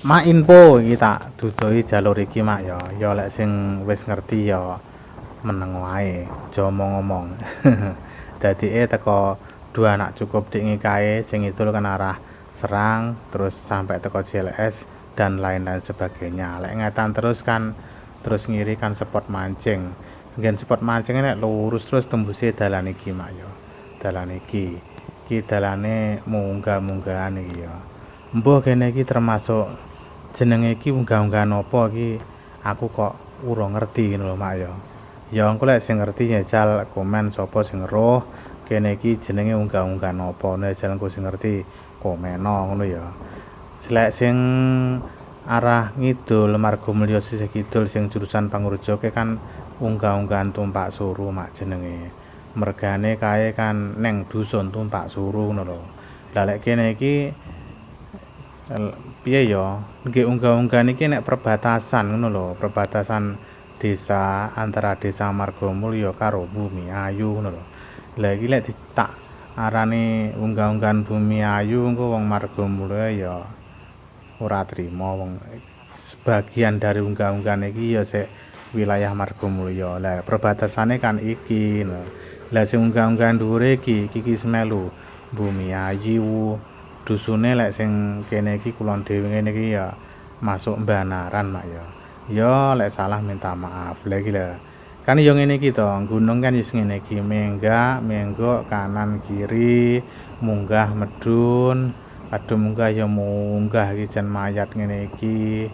Mak info iki tak duduhi jalur iki mak ya. Ya lek sing wis ngerti ya meneng wae, aja omong-omong. Dadike teko dua anak cukup dik kae sing idul kan arah Serang terus sampai teko JLS dan lain-lain sebagainya. Lek ngetan terus kan terus ngiri kan spot mancing. Nggen spot mancing nek lurus terus tembuse dalan iki mak ya. Dalan iki. Iki dalane munggah-munggahan iki ya. Mbuh kene iki termasuk jenenge iki unggah-unggahan apa iki aku kok urung ngerti ngono lho mak ya. Ya engko lek sing ngerti njajal komen sapa sing eruh kene iki jenenge unggah-unggahan apa njajal engko sing ngerti komeno ngono ya. Lek sing arah ngidul Margomulyo sisih kidul sing jurusan Pangurjoke kan unggah-unggahan tumpak suru mak jenenge. Mergane kae kan neng dusun tumpak suru ngono lho. Lah lek kene iki piye ya nggih unggah-unggahan iki nek perbatasan ngono lho, perbatasan desa antara desa Margomulyo karo Bumi Ayu ngono lho. Lah iki lek tak arani unggah-unggahan Bumi Ayu engko wong Margomulyo ya ora trima wong sebagian dari unggah-unggahan iki ya sik wilayah Margomulyo. Lah perbatasane kan iki lho. Lah sing unggah-unggahan dhuwure iki semelu Bumi Ayu. Dusune lek sing kene iki kulon dhewe ngene iki ya masuk Mbanaran mak ya. Ya lek salah minta maaf. Lah iki lho. Kan ya ngene iki to, gunung kan wis ngene iki, menggok kanan kiri, munggah medun, kadung munggah ya munggah iki jan mayat ngene iki.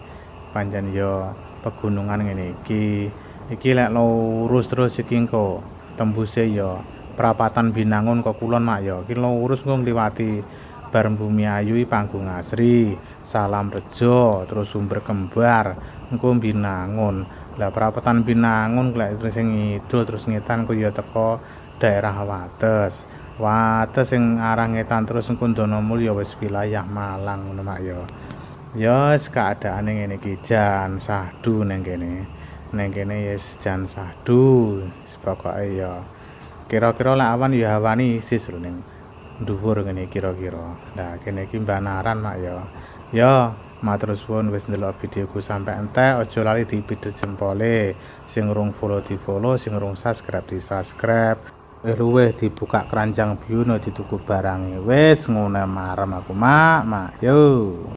Pancen ya pegunungan ngene iki. Iki lek lurus terus iki engko tembuse ya Prapatan Binangun kok kulon mak ya. Iki lurus engko ngliwati bar Bumi Ayu Panggung Asri, Salam Rejo, terus Sumber Kembar, engko Binangun. Lah Prapatan Binangun lek sing ngidul terus ngetan ku ya teko daerah Wates. Wates sing arah ngetan terus engko Donomulyo wis wilayah Malang ngono mak ya. Ya wis keadaane ngene iki jan sahdu ning kene. Ning kene wis jan sahdu. Pokoke ya kira-kira lek awan ya awani isis lho ning dhuwur ngene kira-kira. Lah kene iki Mbanaran mak ya. Ya, matur suwun wis ndelok videoku sampe entek, aja lali dipidhet jempole. Sing urung follow di-follow, sing urung subscribe di-subscribe. Luwih dibuka keranjang biyono dituku barange. Wis ngono marem aku, Mak. Yo.